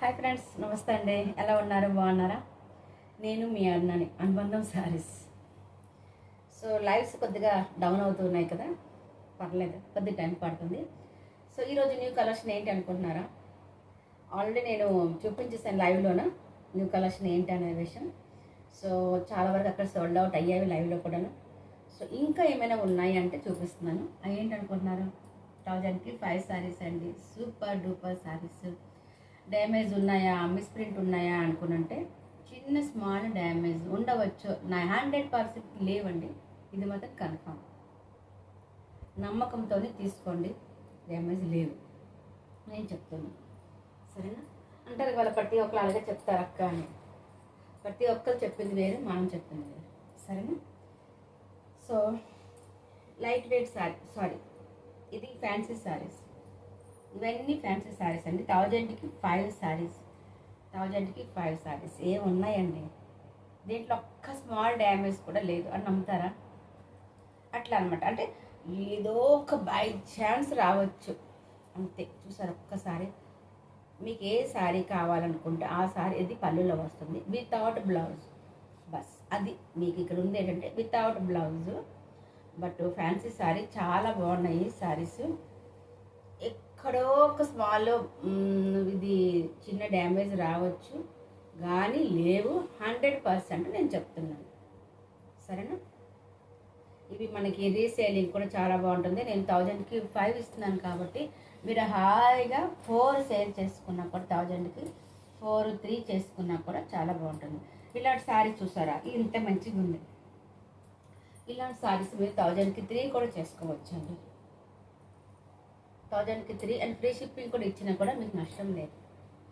Hi friends, నమస్తే అండి. ఎలా ఉన్నారు? బాగున్నారా? నేను మీ అన్నని అనుబంధం శారీస్. సో లైవ్స్ కొద్దిగా డౌన్ అవుతున్నాయి కదా, పర్లేదు, కొద్దిగా టైం పడుతుంది. సో ఈరోజు న్యూ కలెక్షన్ ఏంటి అనుకుంటున్నారా? ఆల్రెడీ నేను చూపించేసాను లైవ్లోన న్యూ కలెక్షన్ ఏంటి అనే విషయం. సో చాలా వరకు అక్కడ సోల్డ్ అవుట్ అయ్యాయి లైవ్లో కూడాను. సో ఇంకా ఏమైనా ఉన్నాయి అంటే చూపిస్తున్నాను. అవి ఏంటి అనుకుంటున్నారు? 1000కి 5 శారీస్ అండి. Super duper saris. డ్యామేజ్ ఉన్నాయా, మిస్ప్రింట్ ఉన్నాయా అనుకున్నంటే చిన్న స్మాల్ డ్యామేజ్ ఉండవచ్చు. 100% లేవండి, ఇది మాత్రం కన్ఫామ్. నమ్మకంతో తీసుకోండి, డ్యామేజ్ లేవు నేను చెప్తున్నాను. సరేనా? అంటారు వాళ్ళ ప్రతి ఒక్కరు అలాగే చెప్తారు అక్క అని. ప్రతి ఒక్కరు చెప్పింది వేరు, మనం చెప్పింది వేరు. సరేనా? సో లైట్ వెయిట్ సారీ ఇది ఫ్యాన్సీ శారీస్. ఇవన్నీ ఫ్యాన్సీ శారీస్ అండి. 1000కి 5 శారీస్. 1000కి 5 శారీస్ ఏమున్నాయండి, దీంట్లో ఒక్క స్మాల్ డ్యామేజ్ కూడా లేదు అని నమ్ముతారా? అట్లా అనమాట. అంటే ఏదో ఒక బై ఛాన్స్ రావచ్చు అంతే. చూసారు ఒక్కసారి, మీకు ఏ శారీ కావాలనుకుంటే ఆ శారీ ఇది పళ్ళులో వస్తుంది వితౌట్ బ్లౌజ్. బస్ అది మీకు ఇక్కడ ఉంది ఏంటంటే without blouse. But fancy sari చాలా బాగున్నాయి శారీస్. ఎక్కడో ఒక స్మాల్ ఇది చిన్న డ్యామేజ్ రావచ్చు కానీ లేవు 100% నేను చెప్తున్నాను. సరేనా? ఇవి మనకి రీసేలింగ్ కూడా చాలా బాగుంటుంది. నేను 1000కి 5 ఇస్తున్నాను కాబట్టి మీరు హాయిగా 4 సేల్ చేసుకున్నా కూడా 1000కి 4 3 చేసుకున్నా కూడా చాలా బాగుంటుంది. ఇలాంటి శారీ చూసారా, ఇంత మంచిగా ఉంది. ఇలాంటి శారీస్ మీరు 1000కి 3 కూడా చేసుకోవచ్చు అండి. 1000కి 3 అండ్ ఫ్రీ షిప్పింగ్ కూడా ఇచ్చినా కూడా మీకు నష్టం లేదు.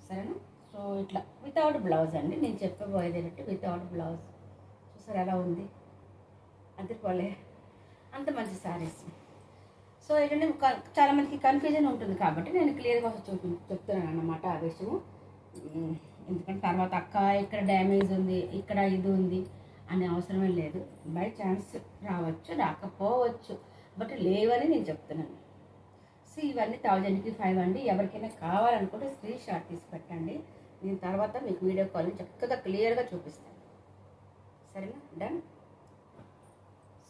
సరేనా? సో ఇట్లా వితౌట్ బ్లౌజ్ అండి నేను చెప్పబోయేది ఏంటంటే వితౌట్ బ్లౌజ్. చూసారు ఎలా ఉంది, అంతేపోలే అంత మంచి శారీస్. సో ఏంటంటే చాలా మందికి కన్ఫ్యూజన్ ఉంటుంది కాబట్టి నేను క్లియర్గా చెప్తున్నాను అన్నమాట ఆ విషయము. ఎందుకంటే తర్వాత అక్క ఇక్కడ డ్యామేజ్ ఉంది, ఇక్కడ ఇది ఉంది అనే అవసరమే లేదు. బై ఛాన్స్ రావచ్చు, రాకపోవచ్చు, బట్ లేవని నేను చెప్తున్నాను. సో ఇవన్నీ 1000కి 5 అండి. ఎవరికైనా కావాలనుకుంటే స్క్రీన్ షాట్ తీసి పెట్టండి. నేను తర్వాత మీకు వీడియో కాల్ చక్కగా క్లియర్గా చూపిస్తాను. సరేనా? డన్.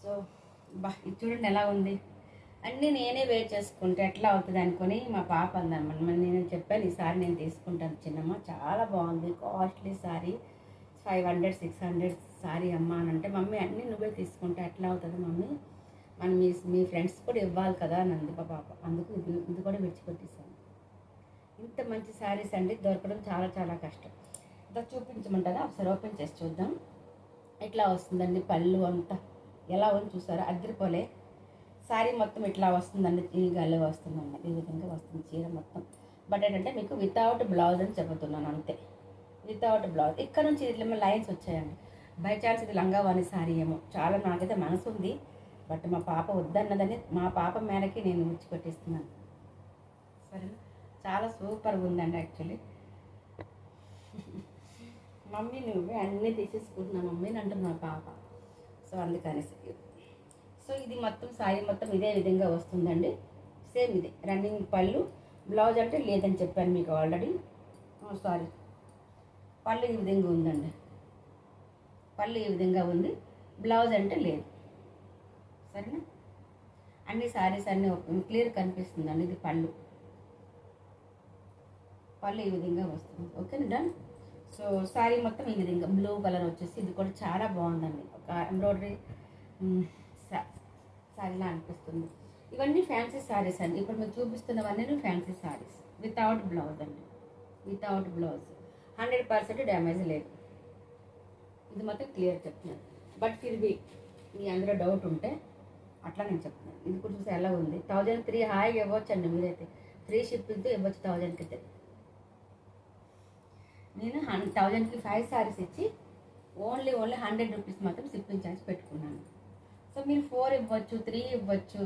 సో ఇది చూడండి ఎలా ఉంది. అన్నీ నేనే వేర్ చేసుకుంటే ఎట్లా అవుతుంది అనుకొని మా పాప అందనమాట. నేను చెప్పాను ఈసారి నేను తీసుకుంటాను చిన్నమ్మ, చాలా బాగుంది, కాస్ట్లీ శారీ, 500 600 శారీ అమ్మ అని అంటే, మమ్మీ అన్నీ నువ్వే తీసుకుంటే ఎట్లా అవుతుంది మమ్మీ, మనం మీ ఫ్రెండ్స్ కూడా ఇవ్వాలి కదా అని అంది పాప. అందుకు ఇది కూడా విడిచిపెట్టేసాను. ఇంత మంచి శారీస్ అండి దొరకడం చాలా చాలా కష్టం. ఇంత చూపించమంటారా? ఒకసారి ఓపెన్ చేసి చూద్దాం. ఇట్లా వస్తుందండి పళ్ళు అంతా. ఎలా ఉంది చూసారా? అద్దరిపోలే. శారీ మొత్తం ఇట్లా వస్తుందండి, ఈ గల్లు వస్తుందండి, ఈ విధంగా వస్తుంది చీర మొత్తం. బట్ ఏంటంటే మీకు వితౌట్ బ్లౌజ్ అని చెబుతున్నాను అంతే. Without blouse. ఇక్కడ నుంచి ఇట్లా లైన్స్ వచ్చాయండి. బై ఛాన్స్ ఇది లంగావాణి శారీ ఏమో, చాలా నాకైతే మనసు ఉంది, బట్ మా పాప వద్దన్నదని మా పాప మేరకి నేను విడిచిపెట్టిస్తున్నాను. సరేనా? చాలా సూపర్గా ఉందండి యాక్చువల్లీ. మమ్మీ నువ్వే అన్నీ తీసేసుకుంటున్నా మమ్మీ అంటుంది మా పాప. సో అందుకనేసి సో ఇది మొత్తం శారీ మొత్తం ఇదే విధంగా వస్తుందండి. సేమ్ ఇది రన్నింగ్ పళ్ళు. బ్లౌజ్ అంటే లేదని చెప్పాను మీకు ఆల్రెడీ. సారీ, పళ్ళు ఈ విధంగా ఉందండి. పళ్ళు ఈ విధంగా ఉంది, బ్లౌజ్ అంటే లేదు. సరేనా? అన్ని శారీస్ అన్నీ క్లియర్ కనిపిస్తుందండి. ఇది పళ్ళు ఈ విధంగా వస్తుంది. ఓకేనా? డన్. సో శారీ మొత్తం ఈ విధంగా బ్లూ కలర్ వచ్చేసి ఇది కూడా చాలా బాగుందండి. ఒక ఎంబ్రాయిడరీ శారీలా అనిపిస్తుంది. ఇవన్నీ ఫ్యాన్సీ శారీస్ అండి. ఇప్పుడు మీకు చూపిస్తున్నవన్నీ ఫ్యాన్సీ శారీస్ వితౌట్ బ్లౌజ్ అండి. వితౌట్ బ్లౌజ్ 100% డ్యామేజ్ లేదు. ఇది మొత్తం క్లియర్ చెప్తున్నాను. బట్ ఫిర్బీ మీ అందులో డౌట్ ఉంటే అట్లా నేను చెప్తున్నాను. ఇది కూడా చూసి ఎలా ఉంది. 1003 హాయిగా ఇవ్వచ్చు అండి మీరైతే. ఫ్రీ షిప్పింగ్తో ఇవ్వచ్చు 1000కి 3. నేను 1000కి 5 శారీస్ ఇచ్చి ఓన్లీ 100 రూపీస్ మాత్రం షిప్పింగ్ ఛార్జ్ పెట్టుకున్నాను. సో మీరు 4 ఇవ్వచ్చు, 3 ఇవ్వచ్చు.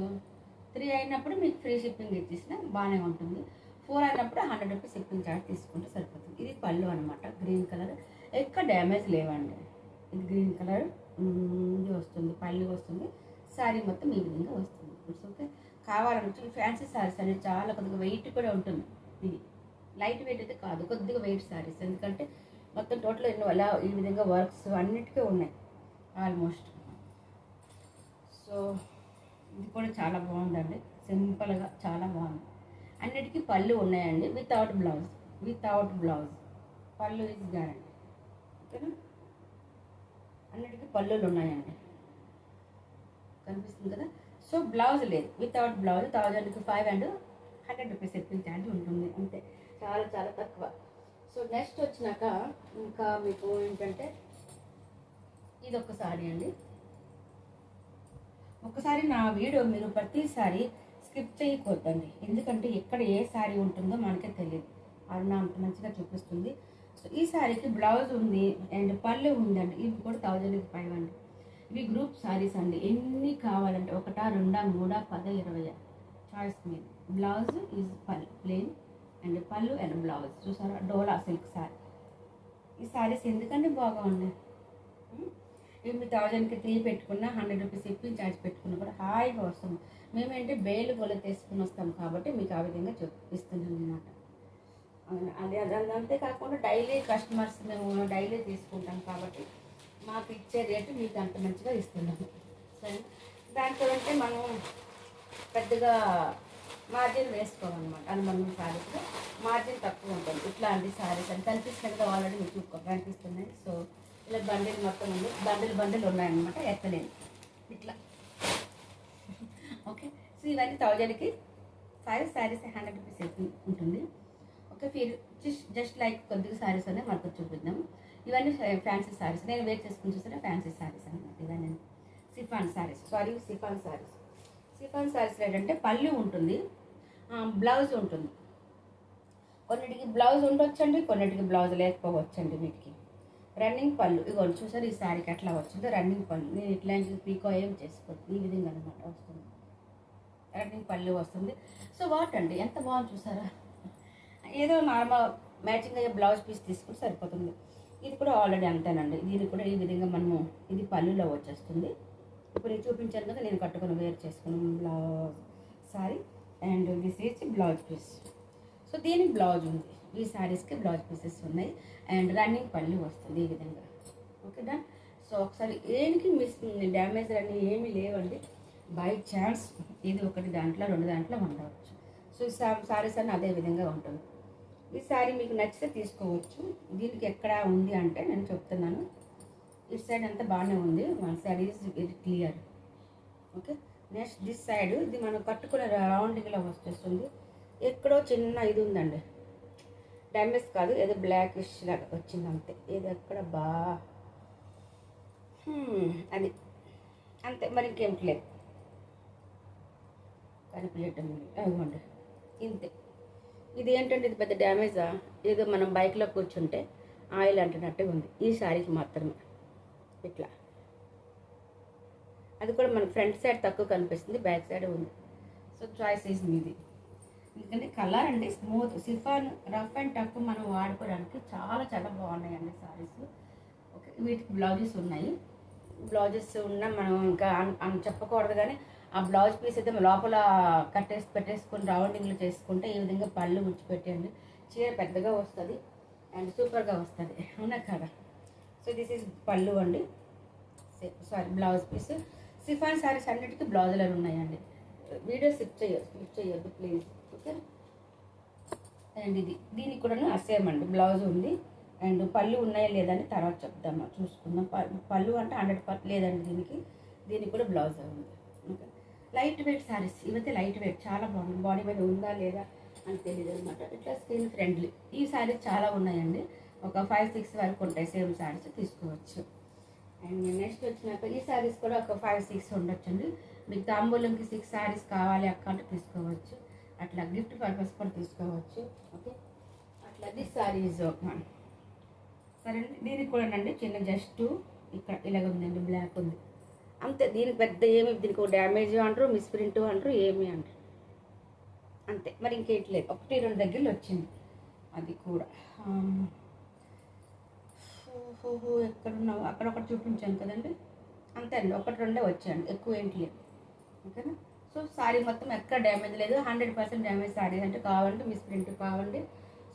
3 అయినప్పుడు మీకు ఫ్రీ షిప్పింగ్ ఇచ్చేసిన బాగానే ఉంటుంది. 4 అయినప్పుడు 100 రూపీస్ షిప్పింగ్ ఛార్జ్ తీసుకుంటే సరిపోతుంది. ఇది పళ్ళు అనమాట, గ్రీన్ కలర్. ఎక్కడ డ్యామేజ్ లేవండి. ఇది గ్రీన్ కలర్ ఇది వస్తుంది, పళ్ళు వస్తుంది. శారీ మొత్తం ఈ విధంగా వస్తుంది. ఓకే, కావాలంటే ఫ్యాన్సీ శారీస్ అనేది చాలా కొద్దిగా వెయిట్ కూడా ఉంటుంది. ఇది లైట్ వెయిట్ అయితే కాదు, కొద్దిగా వెయిట్ శారీస్. ఎందుకంటే మొత్తం టోటల్ ఎన్నో అలా ఈ విధంగా వర్క్స్ అన్నిటికీ ఉన్నాయి ఆల్మోస్ట్. సో ఇది కూడా చాలా బాగుందండి, సింపుల్గా చాలా బాగుంది. అన్నిటికీ పళ్ళు ఉన్నాయండి, వితౌట్ బ్లౌజ్. పళ్ళు ఇస్ గ్యారంటీ. ఓకేనా, అన్నిటికీ పళ్ళులు ఉన్నాయండి, కనిపిస్తుంది కదా. సో బ్లౌజ్ లేదు, without blouse 1005 and 100 rupees shipping charge ఉంటుంది అంతే, చాలా చాలా తక్కువ. సో నెక్స్ట్ వచ్చినాక ఇంకా మీకు ఏంటంటే ఇది ఒక సారీ అండి. ఒకసారి నా వీడియో మీరు ప్రతిసారి స్కిప్ చేయకూడదండి, ఎందుకంటే ఎక్కడ ఏ శారీ ఉంటుందో మనకే తెలియదు, అరుణ అంత మంచిగా చూపిస్తుంది. సో ఈ శారీకి బ్లౌజ్ ఉంది అండ్ పళ్ళు ఉందండి, ఇవి కూడా 1005 అండి. ఇవి గ్రూప్ శారీస్ అండి, ఎన్ని కావాలంటే 1, 2, 3, 10, 20 చాయిస్ మీద. బ్లౌజ్ ఈజ్ పళ్ళు ప్లెయిన్ అండ్ పళ్ళు అండ్ బ్లౌజ్. చూసారా, డోలా సిల్క్ శారీ. ఈ శారీస్ ఎందుకంటే బాగా ఉన్నాయి. ఇవి మీ 1000కి 3 పెట్టుకున్నా 100 రూపీస్ షిప్పింగ్ ఛార్జ్ పెట్టుకున్నా కూడా హాయిగా వస్తుంది. మేమేంటి బేలు గొల్ల తీసుకుని వస్తాం కాబట్టి మీకు ఆ విధంగా చూపిస్తున్నాం అనమాట. అది అంతేకాకుండా డైలీ కస్టమర్స్ మేము డైలీ తీసుకుంటాం కాబట్టి మాకు ఇచ్చే రేటు మీకు అంత మంచిగా ఇస్తున్నాము. సరే, దాంట్లో అంటే మనం పెద్దగా మార్జిన్ వేసుకోవాలన్నమాట. అనుబంధం శారీస్లో మార్జిన్ తక్కువ ఉంటుంది. ఇట్లాంటి శారీస్ అని కనిపిస్తున్నాయి కదా, ఆల్రెడీ మీకు కనిపిస్తున్నాయి. సో ఇలా బండిల్ మొత్తం ఉంది, బండిల్ ఉన్నాయన్నమాట, ఎక్కలేను ఇట్లా. ఓకే, సో ఇవన్నీ 1000కి శారీస్ 100 రూపీస్ ఉంటుంది. ఓకే, జస్ట్ లైక్ కొద్దిగా శారీస్ అనేది మనకు చూపిద్దాం. ఇవన్నీ ఫ్యాన్సీ శారీస్, నేను వేర్ చేసుకుని చూస్తే ఫ్యాన్సీ శారీస్ అనమాట. ఇవన్నీ సిఫాన్ శారీస్ ఏంటంటే పళ్ళు ఉంటుంది, బ్లౌజ్ ఉంటుంది. కొన్నిటికి బ్లౌజ్ ఉండొచ్చండి, కొన్నిటికి బ్లౌజ్ లేకపోవచ్చండి. వీటికి రన్నింగ్ పళ్ళు ఇవ్వండి. చూసారు ఈ శారీకి ఎట్లా వచ్చిందో రన్నింగ్ పళ్ళు. నేను ఇట్లాంటి పీకో ఏం చేసుకోవచ్చు, ఈ విధంగా అనమాట వస్తుంది, రన్నింగ్ పళ్ళు వస్తుంది. సో వాట్ అండి, ఎంత బాగుంది చూసారా. ఏదో నార్మల్ మ్యాచింగ్ అయ్యే బ్లౌజ్ పీస్ తీసుకుంటే సరిపోతుంది. ఇది కూడా ఆల్రెడీ అంతేనండి, దీనికి కూడా ఈ విధంగా మనము ఇది పళ్ళులో వచ్చేస్తుంది. ఇప్పుడు నేను చూపించాను కదా, నేను కట్టుకొని వేర్ చేసుకున్నాను blouse sari and this is blouse piece. So దీనికి బ్లౌజ్ ఉంది, ఈ శారీస్కి బ్లౌజ్ పీసెస్ ఉన్నాయి అండ్ రన్నింగ్ పళ్ళు వస్తుంది ఈ విధంగా. Okay done. సో ఒకసారి ఏంటి మిస్ డ్యామేజ్ అన్నీ ఏమీ లేవండి, బై ఛాన్స్ ఇది ఒకటి దాంట్లో 2 దాంట్లో ఉండవచ్చు. సో ఈ శారీస్ అన్నీ అదే విధంగా ఉంటుంది. ఈ శారీ మీకు నచ్చితే తీసుకోవచ్చు. దీనికి ఎక్కడ ఉంది అంటే నేను చెప్తున్నాను, ఇటు సైడ్ అంతా బాగానే ఉంది, one side is very clear. Okay, next this side ఇది మనం కట్టుకునే రౌండింగ్లో వచ్చేస్తుంది. ఎక్కడో చిన్న ఇది ఉందండి, డ్యామేజ్ కాదు, ఏదో బ్లాకిష్ లాగా వచ్చింది అంతే. ఇది ఎక్కడ అది అంతే, మరి ఇంకేం లేదు, కనిపించటం అవ్వండి ఇంతే. ఇది ఏంటంటే ఇది పెద్ద డ్యామేజా, ఏదో మనం బైక్లో కూర్చుంటే ఆయిల్ అంటున్నట్టు ఉంది ఈ శారీకి మాత్రమే. ఇట్లా అది కూడా మన ఫ్రంట్ సైడ్ తక్కువ కనిపిస్తుంది, బ్యాక్ సైడ్ ఉంది. సో చాయిస్ ఈజ్ మీది. ఎందుకంటే కలర్ అండి smooth chiffon, rough and tough మనం వాడుకోవడానికి చాలా చాలా బాగున్నాయండి శారీస్. ఓకే, వీటికి బ్లౌజెస్ ఉన్నాయి. బ్లౌజెస్ ఉన్న మనం ఇంకా చెప్పకూడదు, కానీ ఆ బ్లౌజ్ పీస్ అయితే లోపల పెట్టేసుకొని రౌండింగ్లు చేసుకుంటే ఈ విధంగా పళ్ళు ముచ్చిపెట్టండి, చీర పెద్దగా వస్తుంది అండ్ సూపర్గా వస్తుంది, అవునా కదా. సో దిస్ ఈజ్ పళ్ళు అండి, బ్లౌజ్ పీస్. సిఫాన్ శారీస్ అన్నిటికీ బ్లౌజులు ఉన్నాయండి. వీడియో స్కిప్ చేయొద్దు ప్లీజ్. ఓకే, అండ్ దీనికి కూడా సేమ్ అండి, బ్లౌజ్ ఉంది అండ్ పళ్ళు ఉన్నాయా లేదని తర్వాత చెప్దామా, చూసుకుందాం. పళ్ళు అంటే 100% లేదండి దీనికి కూడా బ్లౌజ్ ఉంది. ఓకే, లైట్ వెయిట్ శారీస్ ఇవైతే లైట్ వెయిట్ చాలా బాగుంది, బాడీ మీద ఉందా లేదా అని తెలియదు అనమాట. ఇట్లా స్కిన్ ఫ్రెండ్లీ ఈ శారీస్ చాలా ఉన్నాయండి, ఒక 5-6 వరకు ఉంటాయి సేమ్ శారీస్, తీసుకోవచ్చు. అండ్ నెక్స్ట్ వచ్చినాక ఈ శారీస్ కూడా ఒక 5-6 ఉండొచ్చండి. మీకు తాంబూలంకి 6 శారీస్ కావాలి అక్క అంటే తీసుకోవచ్చు, అట్లా గిఫ్ట్ పర్పస్ కూడా తీసుకోవచ్చు. ఓకే, అట్లా దిస్ శారీస్ సరే అండి. దీనికి కూడా అండి చిన్న జస్ట్ ఇక్కడ ఇలాగ ఉందండి, బ్లాక్ ఉంది అంతే. దీనికి పెద్ద ఏమి దీనికి ఒక డ్యామేజ్ అంటారు, మిస్ప్రింట్ అంటారు, ఏమి అంటారు అంతే, మరి ఇంకేంటి లేదు. 1-2 దగ్గరలో వచ్చింది అది కూడా. ఎక్కడున్నావు అక్కడ ఒకటి చూపించాను కదండి, అంతే అండి, 1-2 వచ్చాయండి, ఎక్కువ ఏంటి లేదు. ఓకేనా. సో శారీ మొత్తం ఎక్కడ డ్యామేజ్ లేదు, 100% డ్యామేజ్ శారీ అంటే కావాలంటే మిస్ప్రింట్ కావండి.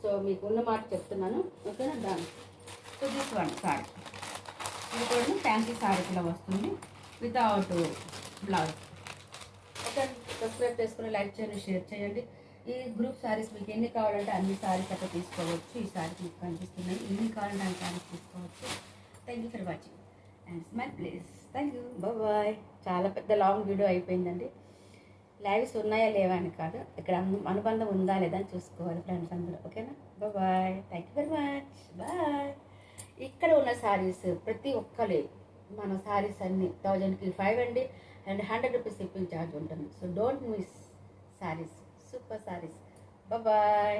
సో మీకు ఉన్న మాట చెప్తున్నాను, ఓకేనా? దాని సో దిస్ వన్ సారీ, ఇది కూడా ఫ్యాన్సీ సారీ కూడా వస్తుంది వితౌట్ బ్లౌజ్. ఓకే, సబ్స్క్రైబ్ చేసుకుని లైక్ చేయండి, షేర్ చేయండి. ఈ గ్రూప్ సారీస్ మీకు ఎన్ని కావాలంటే అన్ని సారీస్ అక్కడ తీసుకోవచ్చు. ఈ సారీస్ మీకు కనిపిస్తున్నాయి, ఎన్ని కావాలంటే అన్ని సారీస్ తీసుకోవచ్చు. Thank you for watching and smile please. Thank you, bye. చాలా పెద్ద లాంగ్ వీడియో అయిపోయిందండి. లైవ్స్ ఉన్నాయా లేవా అని కాదు, ఇక్కడ అనుబంధం ఉందా లేదా అని చూసుకోవాలి ఫ్రెండ్స్ అందరూ, ఓకేనా? Bye, thank you very much, bye. ఇక్కడ ఉన్న సారీస్ ప్రతి ఒక్కరి మన సారీస్ అన్ని 1000కి 5 అండి, అండ్ 100 రూపీస్ షిప్పింగ్ ఛార్జ్ ఉంటుంది. So don't miss saris, super saris. Bye.